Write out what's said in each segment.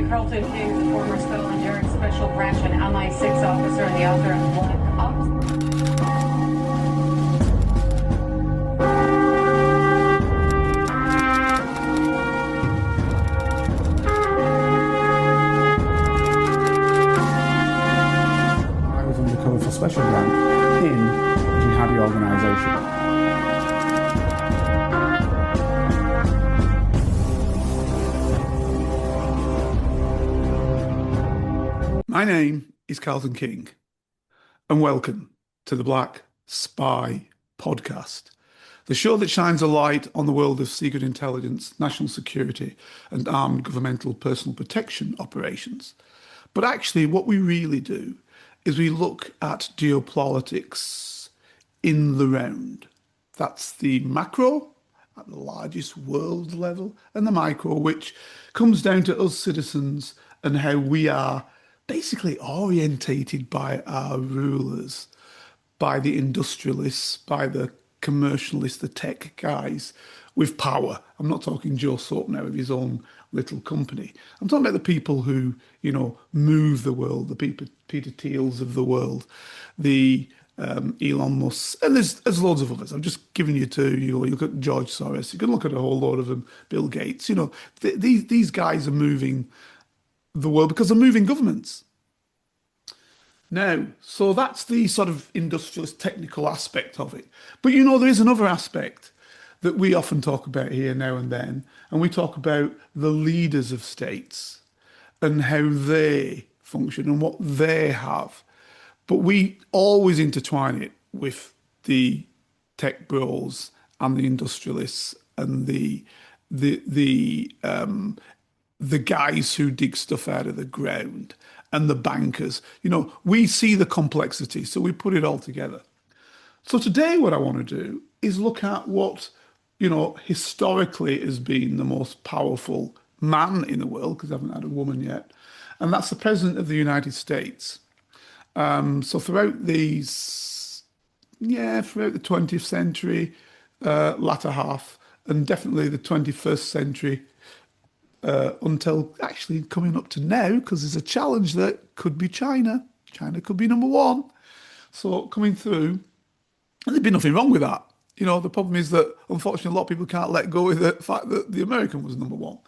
by Carlton King, the former Scotland Yard Special Branch and MI6 officer and the author of Black Ops. I was undercover for Special Branch in a jihadi organisation. My name is Carlton King, and welcome to the Black Spy Podcast, the show that shines a light on the world of secret intelligence, national security, and armed governmental personal protection operations. But actually, what we really do is we look at geopolitics in the round. That's the macro, at the largest world level, and the micro, which comes down to us citizens and how we are basically orientated by our rulers, by the industrialists, by the commercialists, the tech guys with power. I'm not talking Joe Soap now with his own little company. I'm talking about the people who, move the world, the Peter Thiels of the world, the Elon Musk, and there's loads of others. I'm just giving you two. You look at George Soros. You can look at a whole load of them. Bill Gates. These guys are moving the world because they're moving governments. Now, so that's the sort of industrialist technical aspect of it. But there is another aspect that we often talk about here now and then, and we talk about the leaders of states and how they function and what they have. But we always intertwine it with the tech bros and the industrialists and the guys who dig stuff out of the ground and the bankers. We see the complexity, so we put it all together. So today what I want to do is look at what, historically has been the most powerful man in the world, because I haven't had a woman yet, and that's the President of the United States. So throughout the 20th century, latter half, and definitely the 21st century, until actually coming up to now, because there's a challenge that could be China. China could be number one. So coming through, and there'd be nothing wrong with that. The problem is that unfortunately a lot of people can't let go of the fact that the American was number one.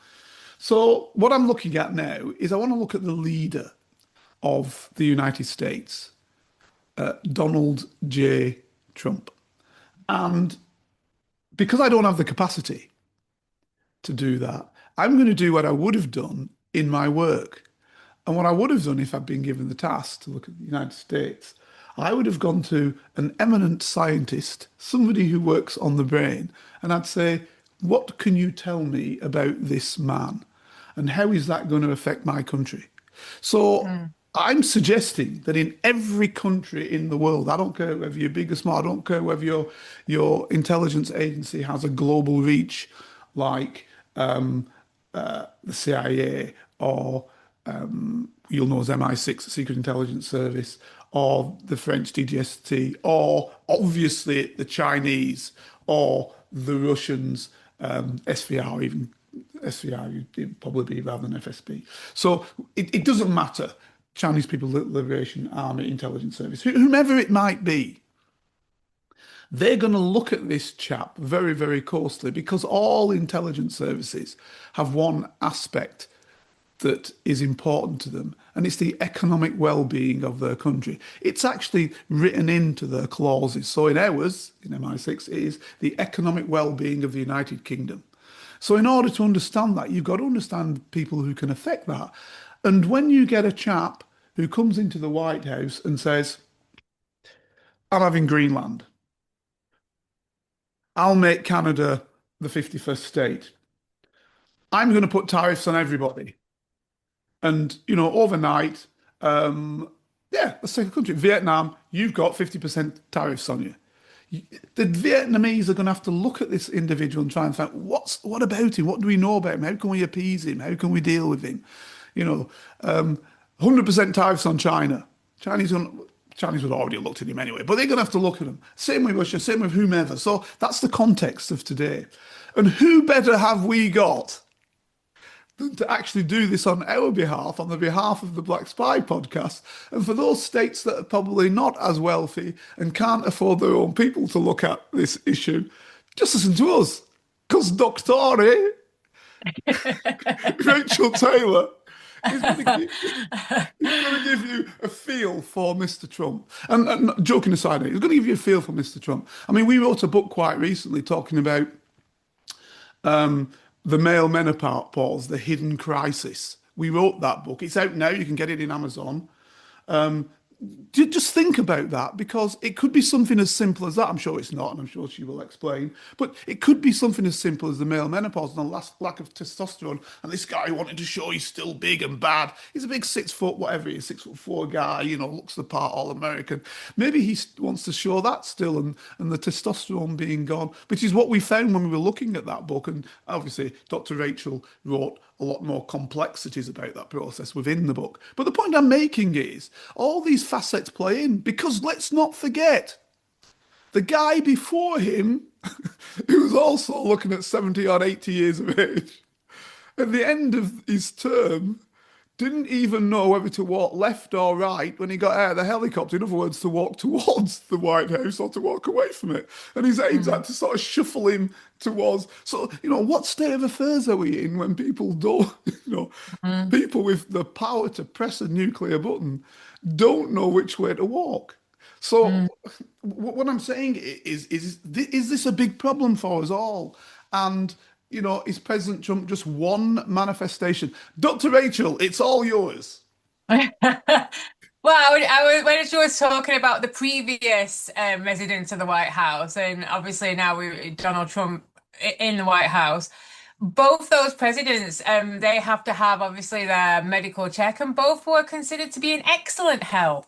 So what I'm looking at now is I want to look at the leader of the United States, Donald J. Trump. And because I don't have the capacity to do that, I'm going to do what I would have done in my work. And what I would have done if I'd been given the task to look at the United States, I would have gone to an eminent scientist, somebody who works on the brain, and I'd say, what can you tell me about this man? And how is that going to affect my country? So I'm suggesting that in every country in the world, I don't care whether you're big or small, I don't care whether your intelligence agency has a global reach like the CIA or you'll know as MI6, the Secret Intelligence Service, or the French DGST, or obviously the Chinese or the Russians, SVR, even SVR would probably be rather than FSB. So it doesn't matter. Chinese People's Liberation Army Intelligence Service, whomever it might be, they're going to look at this chap very, very closely because all intelligence services have one aspect that is important to them, and it's the economic well-being of their country. It's actually written into their clauses. So in ours, in MI6, it is the economic well-being of the United Kingdom. So in order to understand that, you've got to understand people who can affect that. And when you get a chap who comes into the White House and says, I'm having Greenland, I'll make Canada the 51st state, I'm going to put tariffs on everybody. And, overnight, let's take a country, Vietnam, you've got 50% tariffs on you. The Vietnamese are going to have to look at this individual and try and find, what about him? What do we know about him? How can we appease him? How can we deal with him? 100% tariffs on China. Chinese would already have looked at him anyway, but they're going to have to look at him. Same with Russia, same with whomever. So that's the context of today. And who better have we got than to actually do this on our behalf, on the behalf of the Black Spy podcast. And for those states that are probably not as wealthy and can't afford their own people to look at this issue, just listen to us. Because Doctor Rachel Taylor is going to give you, he's going to give you a feel for Mr. Trump. And joking aside, he's going to give you a feel for Mr. Trump. I mean, we wrote a book quite recently talking about the male menopause, the hidden crisis. We wrote that book. It's out now. You can get it in Amazon. Just think about that because it could be something as simple as that. I'm sure it's not, and I'm sure she will explain. But it could be something as simple as the male menopause and the last lack of testosterone. And this guy wanted to show he's still big and bad. He's a big 6 foot, whatever he is, 6'4" guy, looks the part, all American. Maybe he wants to show that still and the testosterone being gone, which is what we found when we were looking at that book. And obviously, Dr. Rachel wrote a lot more complexities about that process within the book. But the point I'm making is all these facets play in because let's not forget the guy before him, who was also looking at 70 or 80 years of age, at the end of his term, didn't even know whether to walk left or right when he got out of the helicopter. In other words, to walk towards the White House or to walk away from it. And his aides had to sort of shuffle him towards. So, what state of affairs are we in when people don't, people with the power to press a nuclear button don't know which way to walk? So, what I'm saying is this a big problem for us all? And is President Trump just one manifestation? Dr. Rachel, it's all yours. Well, when she was talking about the previous residents of the White House, and obviously now Donald Trump in the White House, both those presidents, they have to have obviously their medical check, and both were considered to be in excellent health.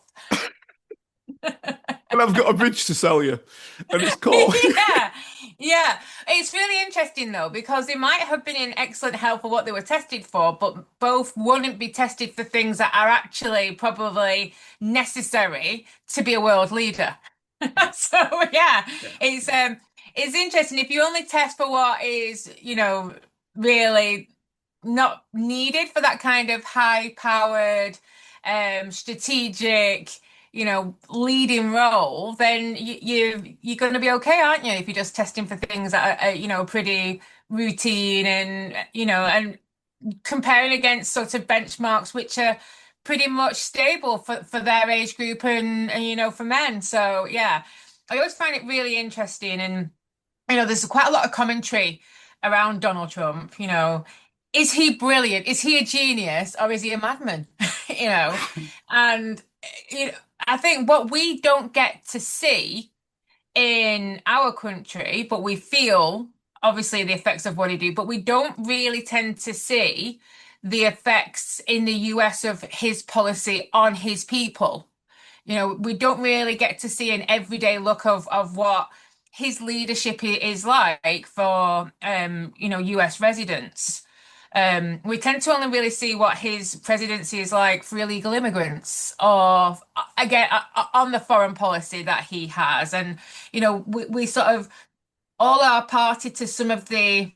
And I've got a bridge to sell you, and it's called. Yeah, yeah. It's really interesting though, because they might have been in excellent health for what they were tested for, but both wouldn't be tested for things that are actually probably necessary to be a world leader. So yeah, it's interesting. If you only test for what is, really not needed for that kind of high-powered, strategic, leading role, then you're going to be okay, aren't you? If you're just testing for things that are, pretty routine and and comparing against sort of benchmarks which are pretty much stable for their age group and for men. So yeah, I always find it really interesting, and there's quite a lot of commentary around Donald Trump. Is he brilliant? Is he a genius, or is he a madman? And I think what we don't get to see in our country, but we feel obviously the effects of what he do, but we don't really tend to see the effects in the US of his policy on his people. We don't really get to see an everyday look of what his leadership is like for US residents. We tend to only really see what his presidency is like for illegal immigrants, or again on the foreign policy that he has, and we sort of all are party to some of the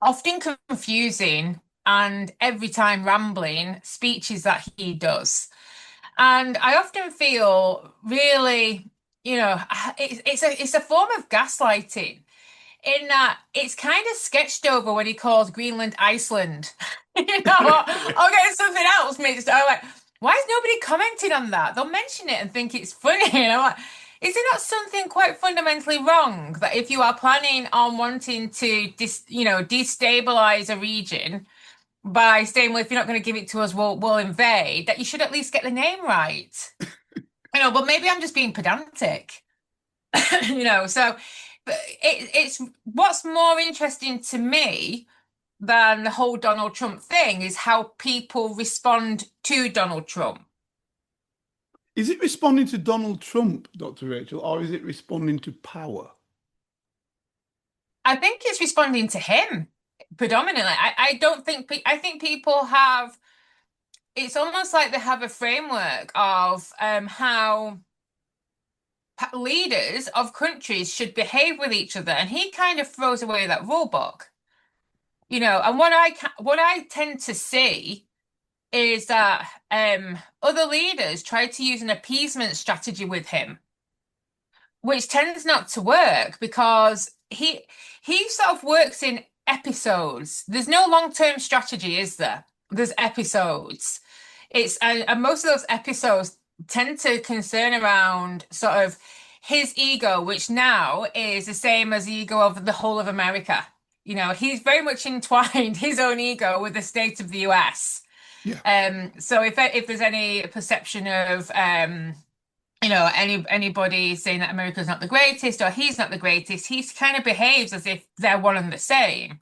often confusing and every time rambling speeches that he does. And I often feel really, it's a form of gaslighting in that it's kind of sketched over when he calls Greenland Iceland. I'll get something else mixed. I'm like, why is nobody commenting on that? They'll mention it and think it's funny. And I'm like, is it not something quite fundamentally wrong that if you are planning on wanting to destabilize a region by saying, well, if you're not going to give it to us, we'll invade, that you should at least get the name right? But maybe I'm just being pedantic. So but it's what's more interesting to me than the whole Donald Trump thing is how people respond to Donald Trump. Is it responding to Donald Trump, Dr. Rachel, or is it responding to power? I think it's responding to him predominantly. I don't think I think people have. It's almost like they have a framework of how leaders of countries should behave with each other, and he kind of throws away that rule book. And what I tend to see is that other leaders try to use an appeasement strategy with him, which tends not to work because he sort of works in episodes. There's no long-term strategy, is there? There's episodes. And most of those episodes tend to concern around sort of his ego, which now is the same as the ego of the whole of America. He's very much entwined his own ego with the state of the US. Yeah. So if there's any perception of anybody saying that America's not the greatest or he's not the greatest, he kind of behaves as if they're one and the same.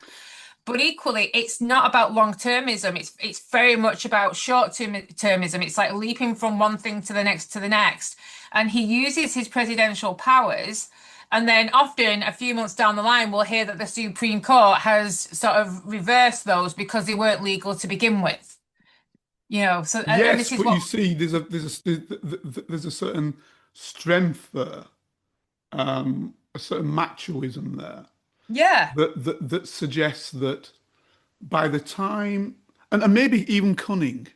But equally, it's not about long-termism. It's very much about short-termism. It's like leaping from one thing to the next to the next. And he uses his presidential powers. And then often a few months down the line, we'll hear that the Supreme Court has sort of reversed those because they weren't legal to begin with. So and Yes, this is but you what, see, there's a certain strength there, a certain machoism there yeah, that suggests that by the time, and maybe even cunning.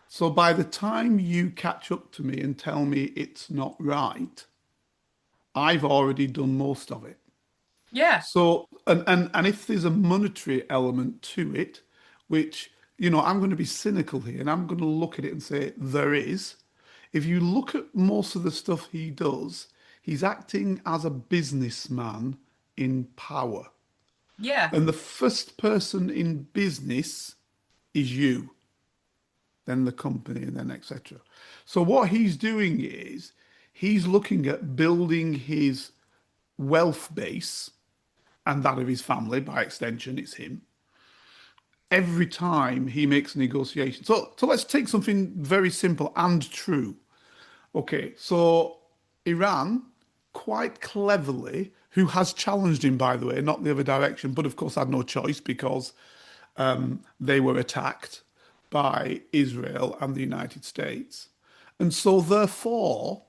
So by the time you catch up to me and tell me it's not right, I've already done most of it. yeah, So, and if there's a monetary element to it, which, I'm going to be cynical here and I'm going to look at it and say there is. If you look at most of the stuff he does, he's acting as a businessman in power. yeah, And the first person in business is you, then the company, and then etc. So what he's doing is he's looking at building his wealth base and that of his family, by extension, it's him, every time he makes a negotiation. So let's take something very simple and true. Okay, so Iran, quite cleverly, who has challenged him, by the way, not the other direction, but of course had no choice because they were attacked by Israel and the United States. And so therefore,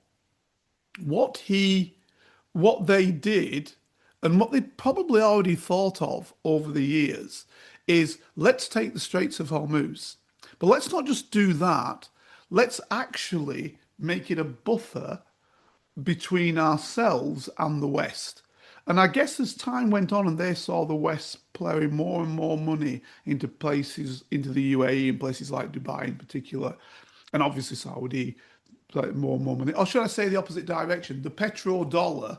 what he what they did and what they probably already thought of over the years is let's take the Straits of Hormuz. But let's not just do that. Let's actually make it a buffer between ourselves and the West. And I guess as time went on and they saw the West plowing more and more money into places, into the UAE and places like Dubai in particular, and obviously Saudi, like more and more money. Or should I say the opposite direction? The petrodollar,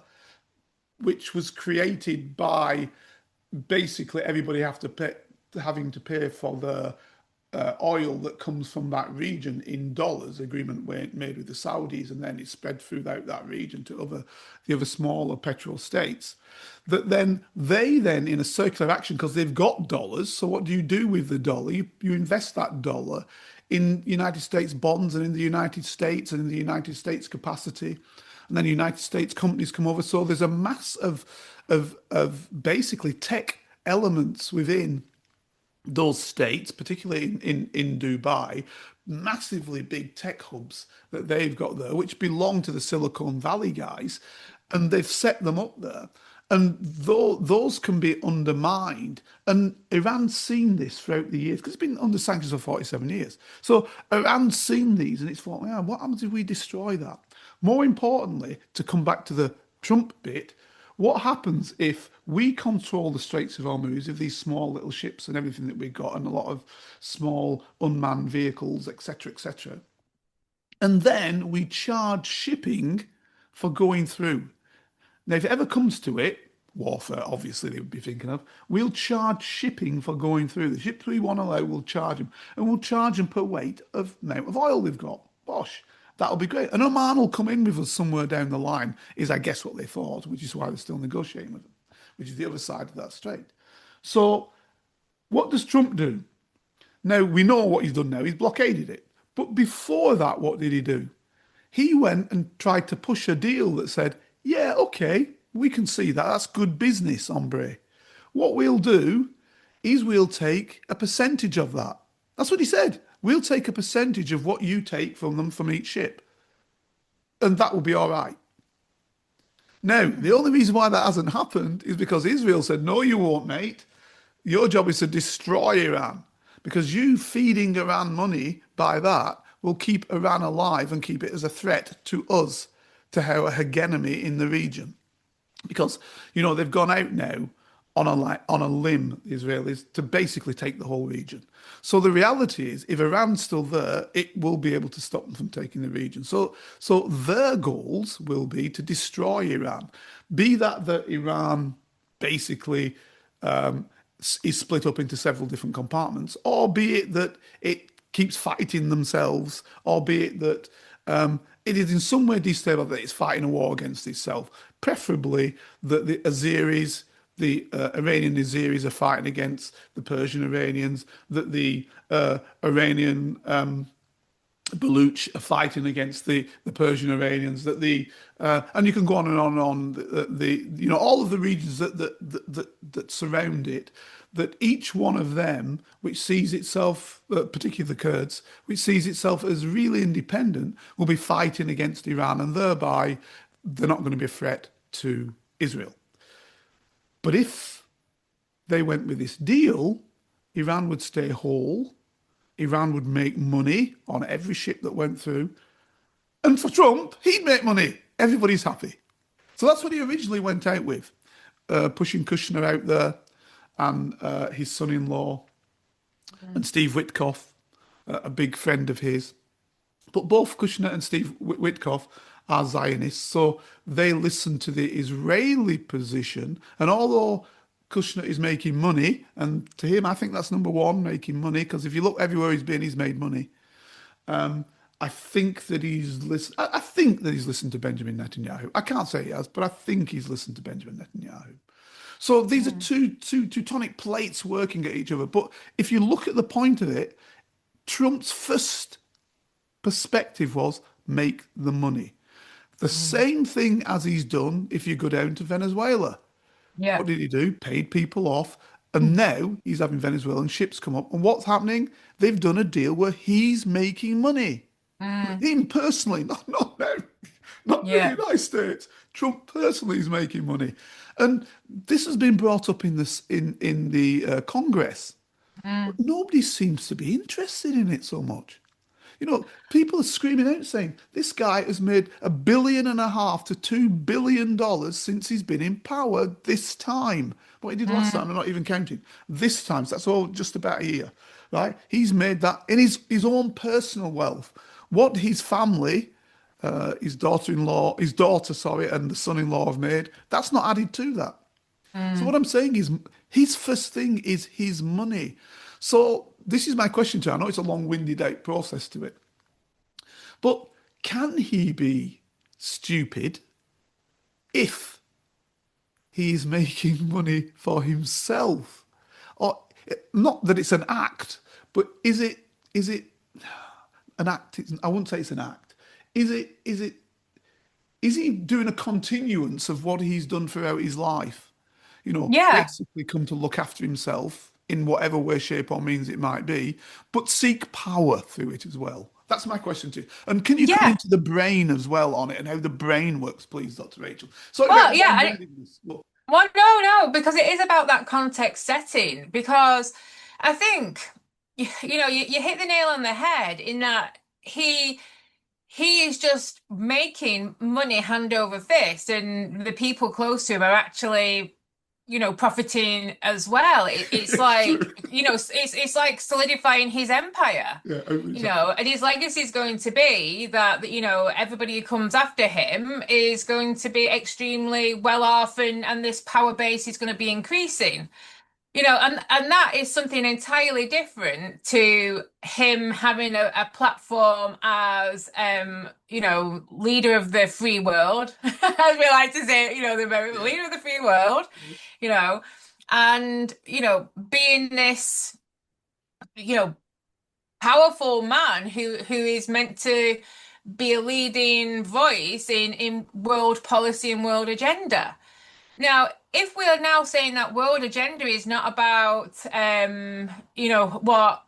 which was created by basically everybody having to pay for the oil that comes from that region in dollars, agreement made with the Saudis, and then it's spread throughout that region to the other smaller petrol states. That then in a circular action, because they've got dollars. So what do you do with the dollar? You invest that dollar in United States bonds and in the United States and in the United States capacity, and then United States companies come over. So there's a mass of basically tech elements within those states, particularly in Dubai, massively big tech hubs that they've got there, which belong to the Silicon Valley guys, and they've set them up there. And those can be undermined. And Iran's seen this throughout the years because it's been under sanctions for 47 years. So Iran's seen these and it's thought, yeah, what happens if we destroy that? More importantly, to come back to the Trump bit, what happens if we control the Straits of Hormuz, if these small little ships and everything that we've got, and a lot of small unmanned vehicles, etc., and then we charge shipping for going through? Now, if it ever comes to it, warfare, obviously, they would be thinking of, we'll charge shipping for going through. The ships we want to allow, we'll charge them. And we'll charge them per weight of amount of oil they've got. Bosh. That'll be great. And Oman will come in with us somewhere down the line, is I guess what they thought, which is why they're still negotiating with them, which is the other side of that strait. So what does Trump do? Now, we know what he's done now. He's blockaded it. But before that, what did he do? He went and tried to push a deal that said, yeah, okay, we can see that. That's good business, hombre. What we'll do is we'll take a percentage of that. That's what he said. We'll take a percentage of what you take from them from each ship. And that will be all right. Now, the only reason why that hasn't happened is because Israel said, no, you won't, mate. Your job is to destroy Iran because you feeding Iran money by that will keep Iran alive and keep it as a threat to us, to our hegemony in the region. Because they've gone out now on a limb, the Israelis, to basically take the whole region. So the reality is, if Iran's still there, it will be able to stop them from taking the region. So their goals will be to destroy Iran, be that Iran basically is split up into several different compartments, or be it that it keeps fighting themselves, or be it that it is in some way destabilized, that it's fighting a war against itself. Preferably that the Azeris, the Iranian Azeris, are fighting against the Persian Iranians, that the Iranian Baluch are fighting against the Persian Iranians, and you can go on and on and on. All of the regions that surround it, that each one of them, which sees itself, particularly the Kurds, which sees itself as really independent, will be fighting against Iran, and thereby they're not going to be a threat to Israel. But if they went with this deal, Iran would stay whole. Iran would make money on every ship that went through. And for Trump, he'd make money. Everybody's happy. So that's what he originally went out with, pushing Kushner out there and his son-in-law and Steve Witkoff, a big friend of his. But both Kushner and Steve Witkoff are Zionists, so they listen to the Israeli position. And although Kushner is making money, and to him, I think that's number one, making money, because if you look everywhere he's been, he's made money. I think that he's listened. I think that he's listened to Benjamin Netanyahu. I can't say he has, but I think he's listened to Benjamin Netanyahu. So these are two tectonic plates working at each other. But if you look at the point of it, Trump's first perspective was make the money. The same thing as he's done if you go down to Venezuela. Yeah. What did he do? Paid people off. And now he's having Venezuelan ships come up. And what's happening? They've done a deal where he's making money. Him personally, not now, not the Yeah. United States. Trump personally is making money. And this has been brought up in the Congress. But nobody seems to be interested in it so much. People are screaming out saying this guy has made $1.5 to $2 billion since he's been in power this time. What he did last time, I'm not even counting. This time, so that's all just about a year, right? He's made that in his own personal wealth. What his family, his daughter, sorry, and the son-in-law have made, that's not added to that. So what I'm saying is his first thing is his money. So this is my question to you. I know it's a long-winded out process to it. But can he be stupid if he's making money for himself? Or not that it's an act, but is it an act? I wouldn't say it's an act. Is he doing a continuance of what he's done throughout his life? Yeah. Basically come to look after himself in whatever way, shape, or means it might be, but seek power through it as well. That's my question to you. And can you come Yeah. into the brain as well on it and how the brain works, please, Dr. Rachel? Sorry Well, about yeah. long-windedness. Look, Well, no, because it is about that context setting. Because I think, you hit the nail on the head in that he is just making money hand over fist, and the people close to him are actually, profiting as well. It's it's like, true. it's like solidifying his empire. Yeah, exactly. And his legacy is going to be that, everybody who comes after him is going to be extremely well off, and this power base is going to be increasing. And that is something entirely different to him having a platform as, leader of the free world, as we like to say, the leader of the free world, you know, and, being this, you know, powerful man who is meant to be a leading voice in world policy and world agenda. Now, if we are now saying that world agenda is not about, what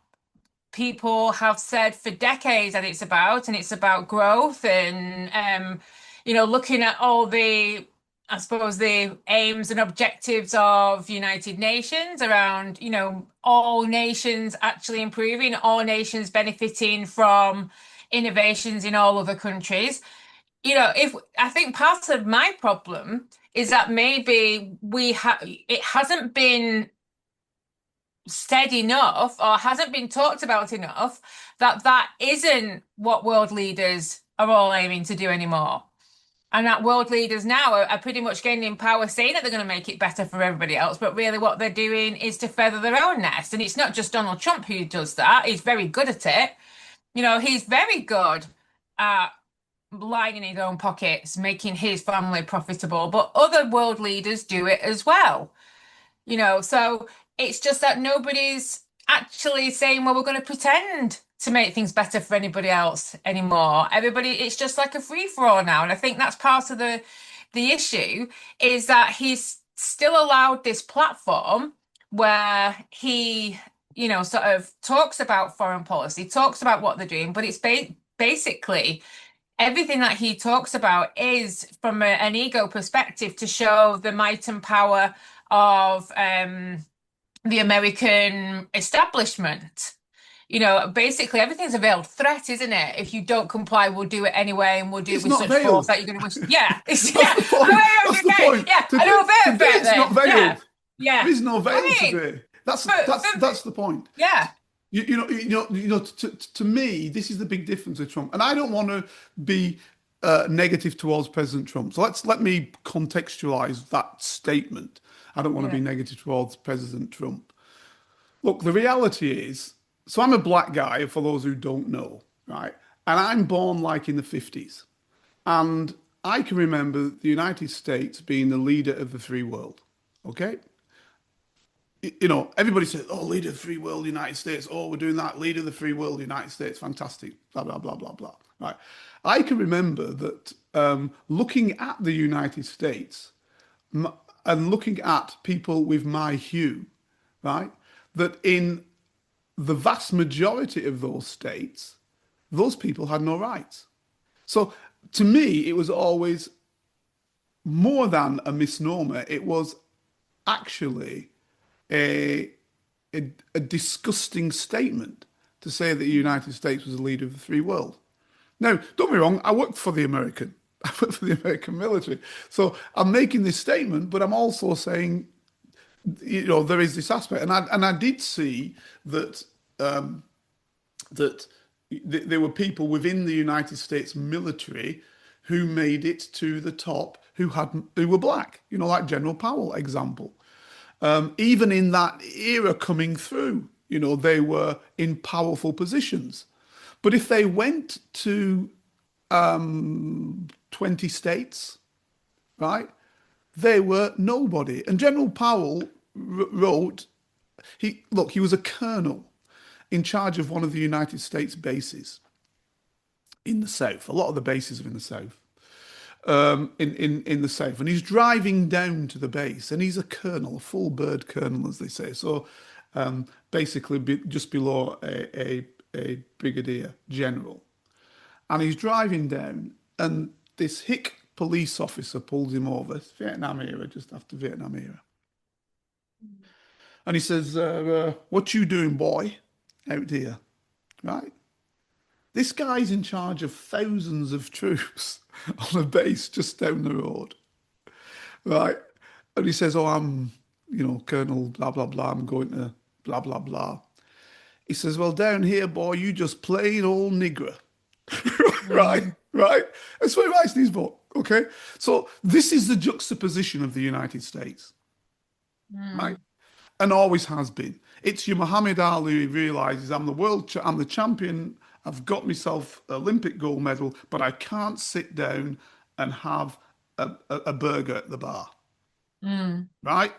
people have said for decades that it's about, and it's about growth and, looking at all the I suppose the aims and objectives of United Nations around, all nations actually improving, all nations benefiting from innovations in all other countries. If I think part of my problem is that maybe it hasn't been said enough or hasn't been talked about enough that that isn't what world leaders are all aiming to do anymore. And that world leaders now are pretty much gaining power, saying that they're going to make it better for everybody else, but really what they're doing is to feather their own nest. And it's not just Donald Trump who does that. He's very good at it. He's very good at lining his own pockets, making his family profitable, but other world leaders do it as well. So it's just that nobody's actually saying, well, we're going to pretend to make things better for anybody else anymore. It's just like a free for all now. And I think that's part of the issue is that he's still allowed this platform where he, sort of talks about foreign policy, talks about what they're doing, but it's basically everything that he talks about is from an ego perspective to show the might and power of the American establishment. Basically everything's a veiled threat, isn't it? If you don't comply, we'll do it anyway, and we'll do it It's with not such force veiled. that you're going to wish. Yeah, That's yeah. the point. That's the point. Yeah, I Today, know a bit today about it's not then. Yeah, veiled. There yeah. is no veil I mean, today. That's but, that's but that's the point. yeah. To me, this is the big difference with Trump. And I don't want to be negative towards President Trump. So let me contextualize that statement. I don't want to Yeah. be negative towards President Trump. Look, the reality is, so I'm a black guy, for those who don't know, right? And I'm born like in the 50s. And I can remember the United States being the leader of the free world. Okay? Everybody says, oh, leader of the free world, United States. Oh, we're doing that. Leader of the free world, United States. Fantastic. Blah, blah, blah, blah, blah. Right. I can remember that looking at the United States and looking at people with my hue, right, that in the vast majority of those states, those people had no rights. So to me, it was always more than a misnomer. It was actually a, a disgusting statement to say that the United States was the leader of the free world. Now, don't be wrong, I worked for the American. I worked for the American military. So I'm making this statement, but I'm also saying, there is this aspect. And I did see that that there were people within the United States military who made it to the top who were black, like General Powell example. Even in that era coming through, they were in powerful positions. But if they went to 20 states, right, they were nobody. And General Powell wrote, he was a colonel in charge of one of the United States bases in the South. A lot of the bases are in the South. In the South, and he's driving down to the base, and he's a colonel, a full bird colonel, as they say. So basically, just below a brigadier general, and he's driving down, and this hick police officer pulls him over. It's Vietnam era, just after Vietnam era, and he says, "What you doing, boy, out here?" Right? This guy's in charge of thousands of troops on a base just down the road, right? And he says, "Oh, I'm, Colonel blah blah blah. I'm going to blah blah blah." He says, "Well, down here, boy, you just plain old nigger." Right, right. That's what he writes in his book. Okay, so this is the juxtaposition of the United States, right? And always has been. It's your Muhammad Ali who realizes I'm I'm the champion. I've got myself Olympic gold medal, but I can't sit down and have a burger at the bar, right?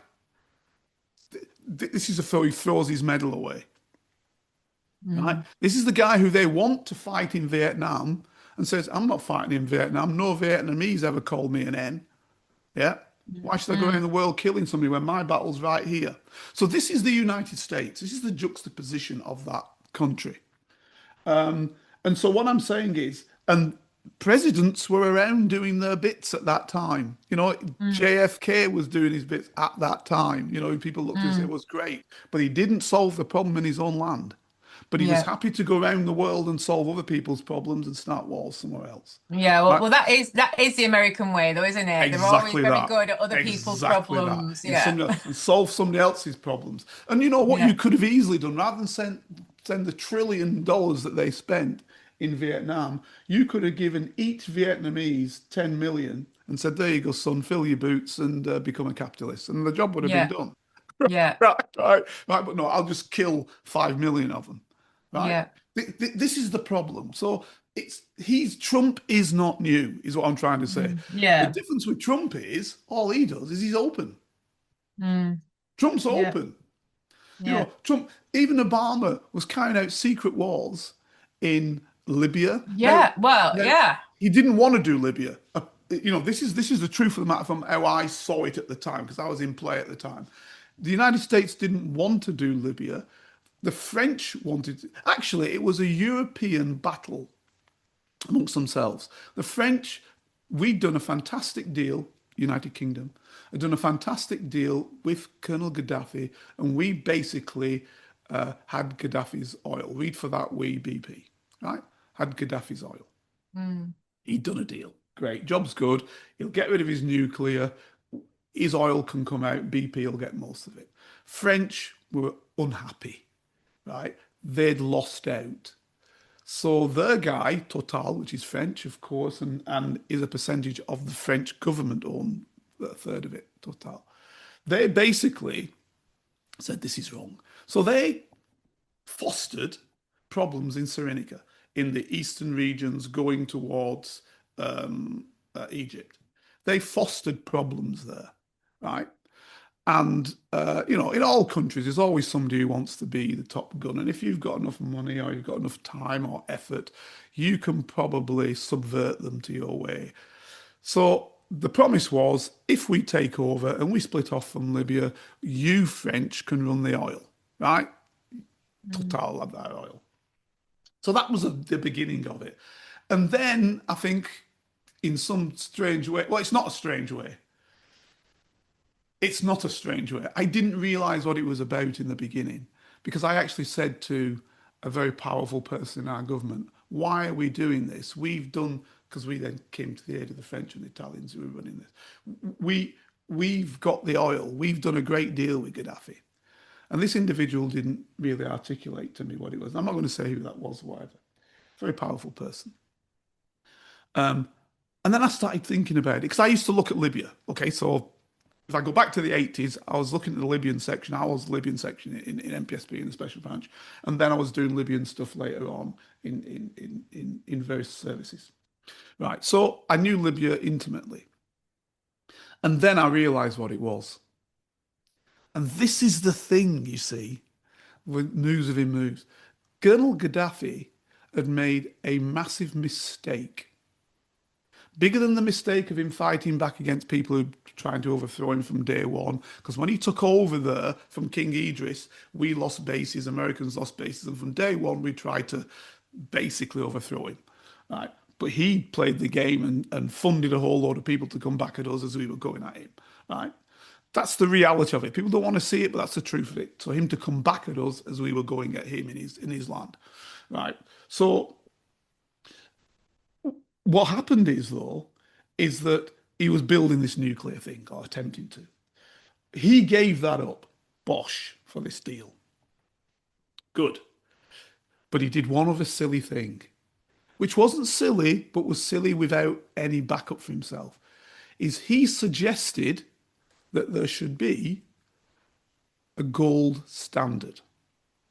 This is he throws his medal away, right? This is the guy who they want to fight in Vietnam and says, "I'm not fighting in Vietnam. No Vietnamese ever called me an N. Yeah. Why should I go around the world killing somebody when my battle's right here?" So this is the United States. This is the juxtaposition of that country. And so what I'm saying is, and presidents were around doing their bits at that time. Mm, JFK was doing his bits at that time. People looked at it and said it mm, was great, but he didn't solve the problem in his own land. But he was yeah. happy to go around the world and solve other people's problems and start wars somewhere else. Yeah, Right? well, that is the American way, though, isn't it? They're always Exactly very that. good at other people's Exactly that. problems. And Yeah. and solve somebody else's problems. And you know what you Yeah. could have easily done rather than send the $1 trillion that they spent in Vietnam, you could have given each Vietnamese 10 million and said, "There you go, son, fill your boots and become a capitalist," and the job would have been Yeah. done. Yeah. Right. But no, I'll just kill 5 million of them. Right. Yeah. This is the problem. So he's Trump is not new, is what I'm trying to say. Mm, The yeah. difference with Trump is all he does is he's open. Mm, Trump's yeah. open. Yeah. Trump, even Obama was carrying out secret wars in Libya. Yeah. Well, Now yeah. he didn't want to do Libya. This is the truth of the matter from how I saw it at the time, because I was in play at the time. The United States didn't want to do Libya. The French wanted to. Actually, it was a European battle amongst themselves. The French, we'd done a fantastic deal, United Kingdom, had done a fantastic deal with Colonel Gaddafi, and we basically had Gaddafi's oil. Read for that, we BP, right? Had Gaddafi's oil. Mm, He'd done a deal. Great, job's good. He'll get rid of his nuclear. His oil can come out. BP will get most of it. French were unhappy, right? They'd lost out. So their guy, Total, which is French, of course, and is a percentage of the French government own a third of it, Total. They basically said this is wrong. So they fostered problems in Cyrenaica, in the eastern regions going towards Egypt. They fostered problems there, right? And in all countries, there's always somebody who wants to be the top gun. And if you've got enough money or you've got enough time or effort, you can probably subvert them to your way. So the promise was, if we take over and we split off from Libya, you French can run the oil, right? mm, Total have that oil. So that was the beginning of it. And then I think in some strange way, well, it's not a strange way. It's not a strange way. I didn't realize what it was about in the beginning because I actually said to a very powerful person in our government, why are we doing this? We've done, because we then came to the aid of the French and the Italians who were running this. We've got the oil. We've done a great deal with Gaddafi. And this individual didn't really articulate to me what it was. I'm not going to say who that was or whatever. Very powerful person. Um, and then I started thinking about it because I used to look at Libya. Okay, so if I go back to the 80s, I was looking at the Libyan section. I was the Libyan section in MPSB in the special branch. And then I was doing Libyan stuff later on in various services. Right. So I knew Libya intimately. And then I realized what it was. And this is the thing, you see, when news of him moves. Colonel Gaddafi had made a massive mistake, bigger than the mistake of him fighting back against people who were trying to overthrow him from day one. Because when he took over there from King Idris, we lost bases, Americans lost bases, and from day one we tried to basically overthrow him. Right. But he played the game and funded a whole load of people to come back at us as we were going at him. Right. That's the reality of it. People don't want to see it, but that's the truth of it. So him to come back at us as we were going at him in his land. Right. So what happened is that he was building this nuclear thing or attempting to. He gave that up, bosh, for this deal. Good. But he did one other silly thing, which wasn't silly, but was silly without any backup for himself, is he suggested that there should be a gold standard,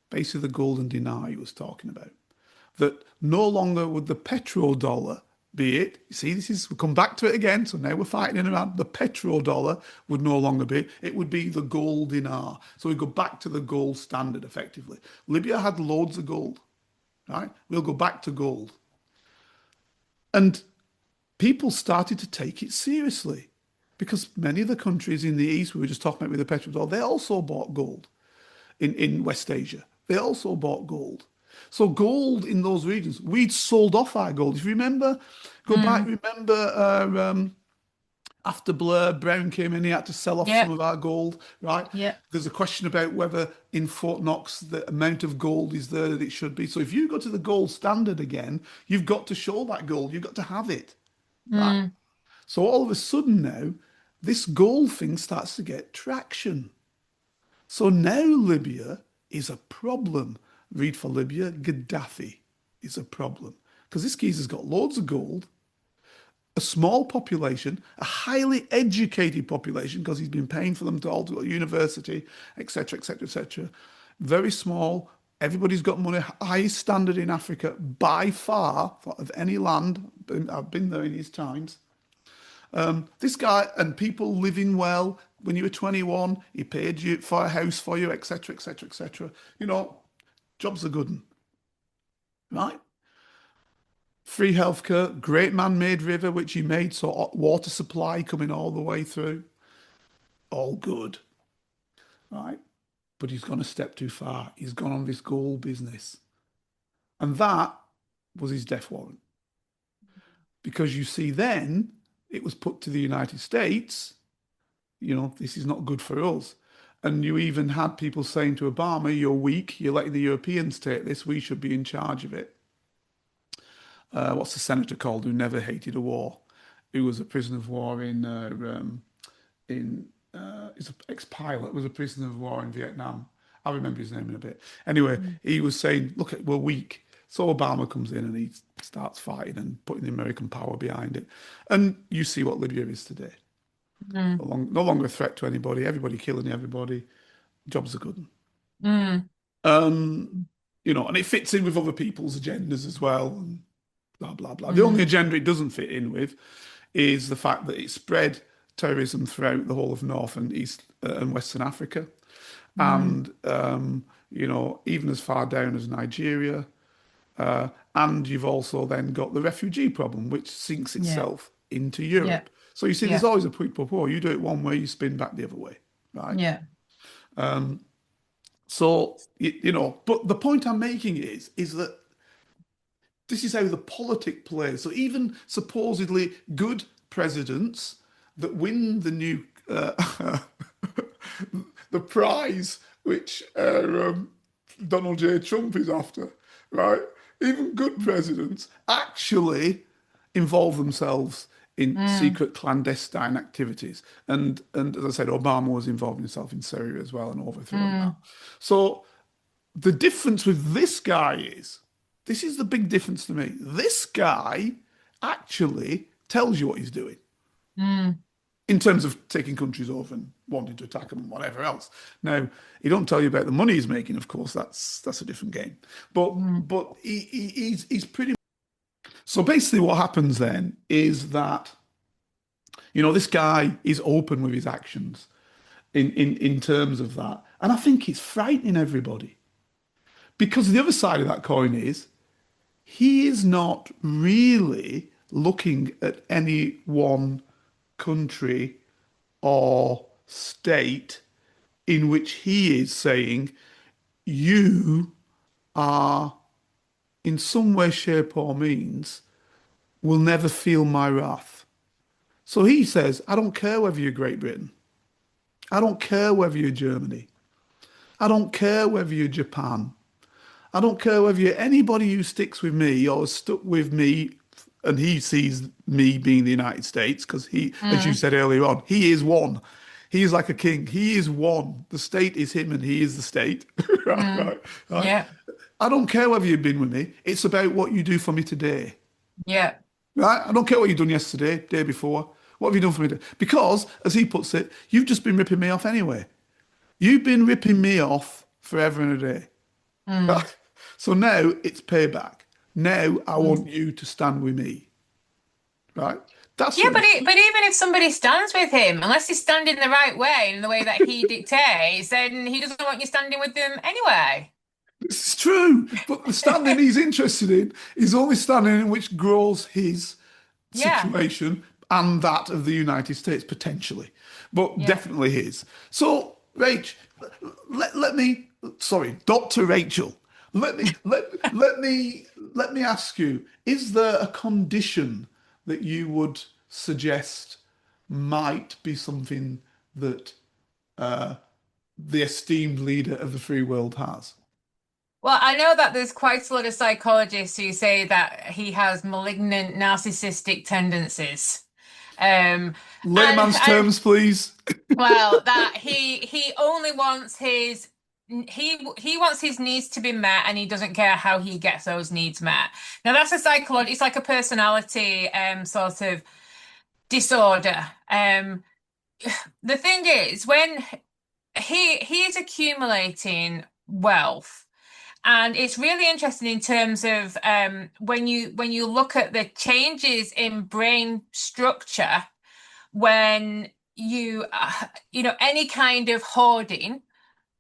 basically the golden dinar he was talking about, that no longer would the petrodollar be it. You see, we'll come back to it again. So now we're fighting in around the petrodollar would no longer be. It would be the gold dinar. So we go back to the gold standard effectively. Libya had loads of gold, right? We'll go back to gold. And people started to take it seriously because many of the countries in the East, we were just talking about with the petrodollar, they also bought gold in West Asia. They also bought gold. So gold in those regions, we'd sold off our gold. If you remember, go back, Mm. remember after Blair, Brown came in, he had to sell off some Yeah. of our gold, right? Yeah. There's a question about whether in Fort Knox the amount of gold is there that it should be. So if you go to the gold standard again, you've got to show that gold. You've got to have it, right? Mm. So all of a sudden now, this gold thing starts to get traction. So now Libya is a problem. Read for Libya, Gaddafi is a problem. Because this geezer's got loads of gold, a small population, a highly educated population, because he's been paying for them to all to go to university, etc., etc., etc. Very small. Everybody's got money. Highest standard in Africa by far of any land. I've been there in his times. This guy and people living well. When you were 21, he paid you for a house for you, etc., etc., etc. You know, jobs are good, right? Free healthcare, great man-made river which he made, so water supply coming all the way through, all good, right? But he's gone a step too far. He's gone on this gold business, and that was his death warrant. Because you see, then it was put to the United States. You know, this is not good for us. And you even had people saying to Obama, "You're weak. You're letting the Europeans take this. We should be in charge of it." What's the senator called who never hated a war, who was a prisoner of war he's an ex-pilot, was a prisoner of war in Vietnam. I'll remember his name in a bit. Anyway, he was saying, look, we're weak. So Obama comes in and he starts fighting and putting the American power behind it. And you see what Libya is today. Mm. No longer a threat to anybody, everybody killing everybody. Jobs are good. Mm. You know, and it fits in with other people's agendas as well. And blah, blah, blah. The only agenda it doesn't fit in with is the fact that it spread terrorism throughout the whole of North and East and Western Africa. And, you know, even as far down as Nigeria. And you've also then got the refugee problem, which sinks Yeah. itself into Yeah. Europe. So you see, there's Yeah. always a quid pro quo. You do it one way, you spin back the other way, right? Yeah. So, you know, but the point I'm making is that this is how the politic plays. So even supposedly good presidents that win the new the prize which Donald J. Trump is after, right? Even good presidents actually involve themselves in secret clandestine activities. And as I said, Obama was involved himself in Syria as well and overthrowing that. So the difference with this guy is, this is the big difference to me. This guy actually tells you what he's doing in terms of taking countries over and wanting to attack them and whatever else. Now, he don't tell you about the money he's making, of course. That's a different game. But he's pretty. So basically, what happens then is that, you know, this guy is open with his actions in terms of that, and I think it's frightening everybody because the other side of that coin is he is not really looking at any one country or state in which he is saying you are in some way, shape, or means will never feel my wrath. So he says, I don't care whether you're Great Britain. I don't care whether you're Germany. I don't care whether you're Japan. I don't care whether you're anybody who sticks with me or is stuck with me, and he sees me being the United States, because he, as you said earlier on, he is one. He is like a king. He is one. The state is him and he is the state. Right. Yeah. I don't care whether you've been with me. It's about what you do for me today. Yeah. Right? I don't care what you've done yesterday, day before. What have you done for me today? Because, as he puts it, you've just been ripping me off anyway. You've been ripping me off forever and a day. Right? So now it's payback. Now I want you to stand with me. Right? That's Yeah, what but even if somebody stands with him, unless he's standing the right way in the way that he dictates, then he doesn't want you standing with them anyway. this is true. But the standing he's interested in is only standing in which grows his Yeah. situation and that of the United States, potentially. But Yeah. definitely his. So, Rach, let me, sorry, Dr. Rachel, let me ask you, is there a condition that you would suggest might be something that the esteemed leader of the free world has? Well, I know that there's quite a lot of psychologists who say that he has malignant narcissistic tendencies. Um, Layman's and terms, please. well, that he only wants he wants his needs to be met, and he doesn't care how he gets those needs met. Now that's a psychology. It's like a personality sort of disorder. The thing is, when he is accumulating wealth, and it's really interesting in terms of when you look at the changes in brain structure when you know, any kind of hoarding,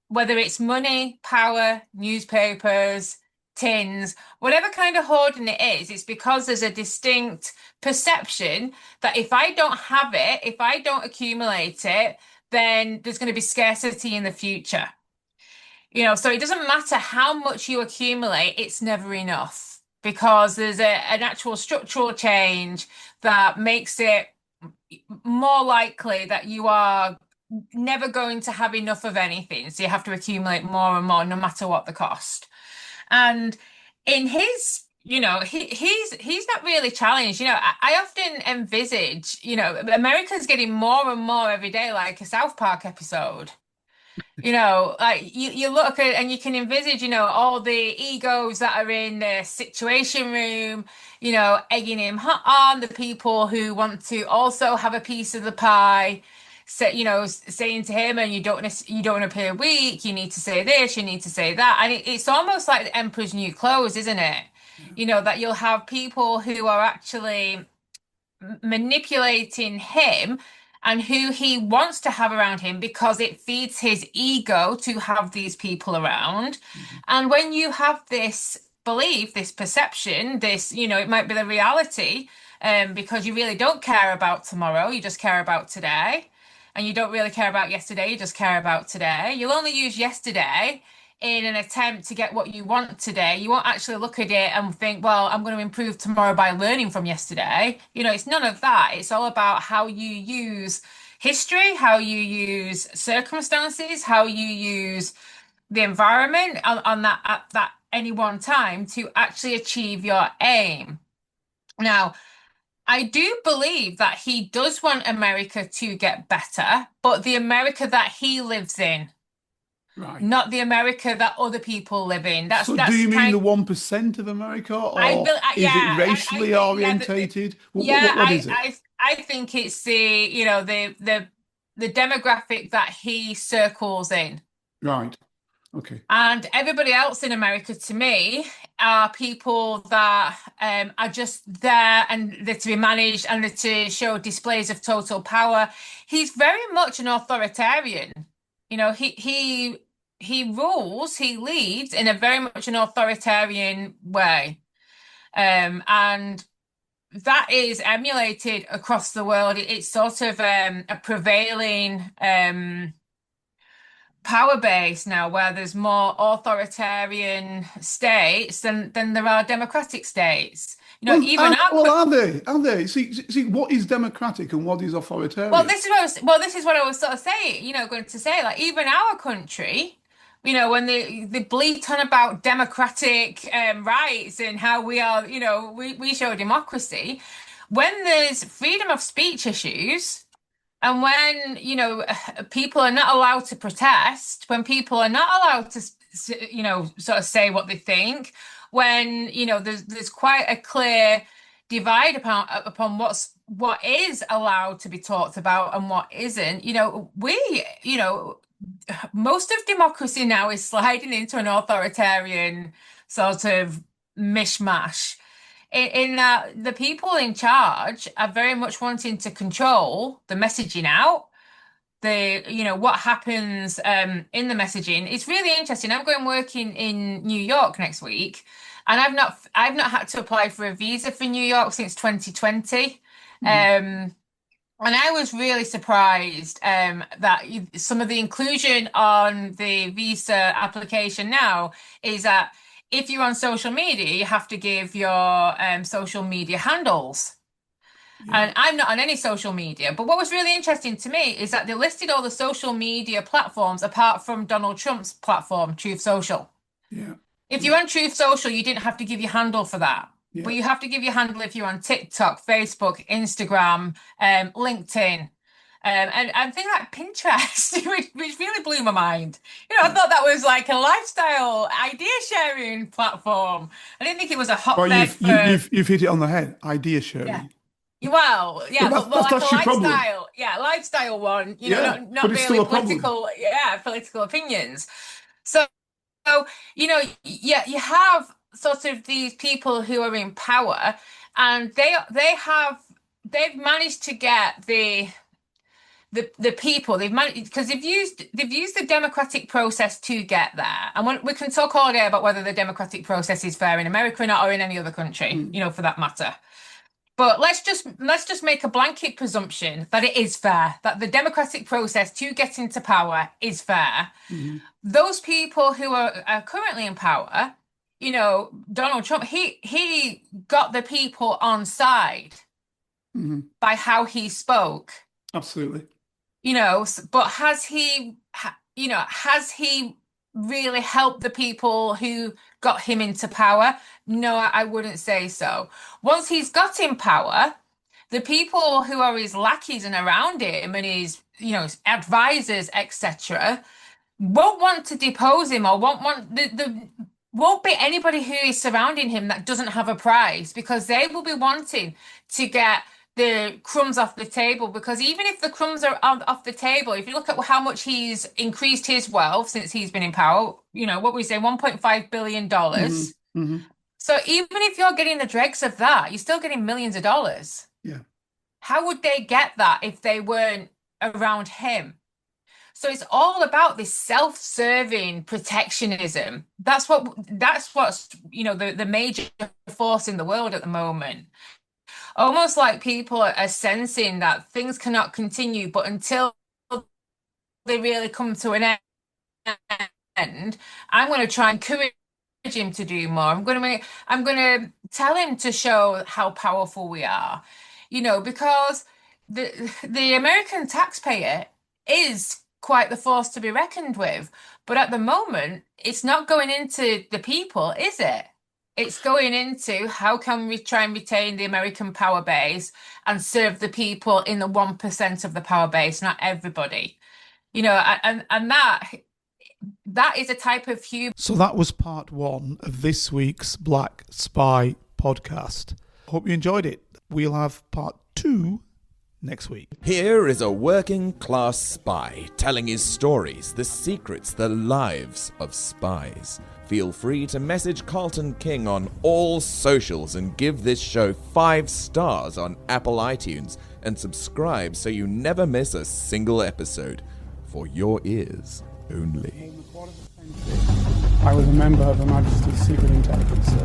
whether it's money, power, newspapers, tins, whatever kind of hoarding it is, it's because there's a distinct perception that if I don't have it, if I don't accumulate it, then there's going to be scarcity in the future. You know, so it doesn't matter how much you accumulate, it's never enough because there's an actual structural change that makes it more likely that you are never going to have enough of anything. So you have to accumulate more and more, no matter what the cost. And in his, you know, he's not really challenged. You know, I often envisage, you know, America's getting more and more every day, like a South Park episode. You know, like you look at and you can envisage, you know, all the egos that are in the situation room, you know, egging him on, the people who want to also have a piece of the pie, say, you know, saying to him, and you don't appear weak, you need to say this, you need to say that. And it's almost like the emperor's new clothes, isn't it? You know, that you'll have people who are actually manipulating him and who he wants to have around him because it feeds his ego to have these people around. And when you have this belief, this perception, this, you know, it might be the reality, because you really don't care about tomorrow, you just care about today. And you don't really care about yesterday, you just care about today. You'll only use yesterday in an attempt to get what you want today. You won't actually look at it and think, well, I'm going to improve tomorrow by learning from yesterday. You know, it's none of that. It's all about how you use history, how you use circumstances, how you use the environment on that at that any one time to actually achieve your aim. Now, I do believe that he does want America to get better, but the America that he lives in, Right. not the America that other people live in. So do That's you mean kind. the 1% of America, I or feel is it yeah. I racially think yeah. orientated? Yeah. What is it? I think it's the you know the demographic that he circles in. Right. Okay. And everybody else in America, to me, are people that are just there and they're to be managed and they're to show displays of total power. He's very much an authoritarian. You know, he rules, he leads in a very much an authoritarian way. And that is emulated across the world. It's sort of a prevailing power base now where there's more authoritarian states than there are democratic states. You know, even our Well, are they? Are they? See, what is democratic and what is well, authoritarian? this is what I was well, this is what I was sort of saying, you know, going to say like even our country, you know, when they bleat on about democratic rights and how we are, you know, we show democracy, when there's freedom of speech issues. And when, you know, people are not allowed to protest, when people are not allowed to, you know, sort of say what they think, when, you know, there's quite a clear divide upon what is allowed to be talked about and what isn't, you know, you know, most of democracy now is sliding into an authoritarian sort of mishmash in that the people in charge are very much wanting to control the messaging out, the you know what happens in the messaging. It's really interesting. I'm going working in New York next week, and I've not had to apply for a visa for New York since 2020. Mhm. And I was really surprised that some of the inclusion on the visa application now is that if you're on social media, you have to give your social media handles. And I'm not on any social media. But what was really interesting to me is that they listed all the social media platforms apart from Donald Trump's platform, Truth Social. Yeah. If you're on Truth Social, you didn't have to give your handle for that. Yeah. But you have to give your handle if you're on TikTok, Facebook, Instagram, LinkedIn, and things like Pinterest, which really blew my mind. I thought that was like a lifestyle idea sharing platform. I didn't think it was a hotbed you've hit it on the head. Idea sharing. Yeah. Well, yeah, But like that's a your problem. lifestyle one, not but it's really still a problem. political opinions. So, you have sort of these people who are in power, and they've managed to get the people they've managed, because they've used the democratic process to get there. And we can talk all day about whether the democratic process is fair in America or not, or in any other country, for that matter. But let's just make a blanket presumption that it is fair, that the democratic process to get into power is fair. Those people who are currently in power, Donald Trump, he got the people on side by how he spoke. Absolutely. But has he really helped the people who got him into power? No, I wouldn't say so. Once he's got in power, the people who are his lackeys and around him and his, his advisors, etc., won't want to depose him, or won't be anybody who is surrounding him that doesn't have a prize, because they will be wanting to get the crumbs off the table. Because even if the crumbs are off the table, if you look at how much he's increased his wealth since he's been in power, what we say, $1.5 billion. So even if you're getting the dregs of that, you're still getting millions of dollars. Yeah. How would they get that if they weren't around him? So it's all about this self-serving protectionism. That's what's the major force in the world at the moment. Almost like people are sensing that things cannot continue, but until they really come to an end, I'm going to try and encourage him to do more. I'm going to tell him to show how powerful we are, because the American taxpayer is quite the force to be reckoned with. But at the moment, it's not going into the people, is it? It's going into how can we try and retain the American power base and serve the people in the 1% of the power base, not everybody. And that is a type of humor. So that was part 1 of this week's Black Spy podcast. Hope you enjoyed it. We'll have part 2 next week. Here is a working class spy telling his stories, the secrets, the lives of spies. Feel free to message Carlton King on all socials and give this show 5 stars on Apple iTunes and subscribe so you never miss a single episode. For your ears only. I was a member of Her Majesty's Secret Intelligence Service.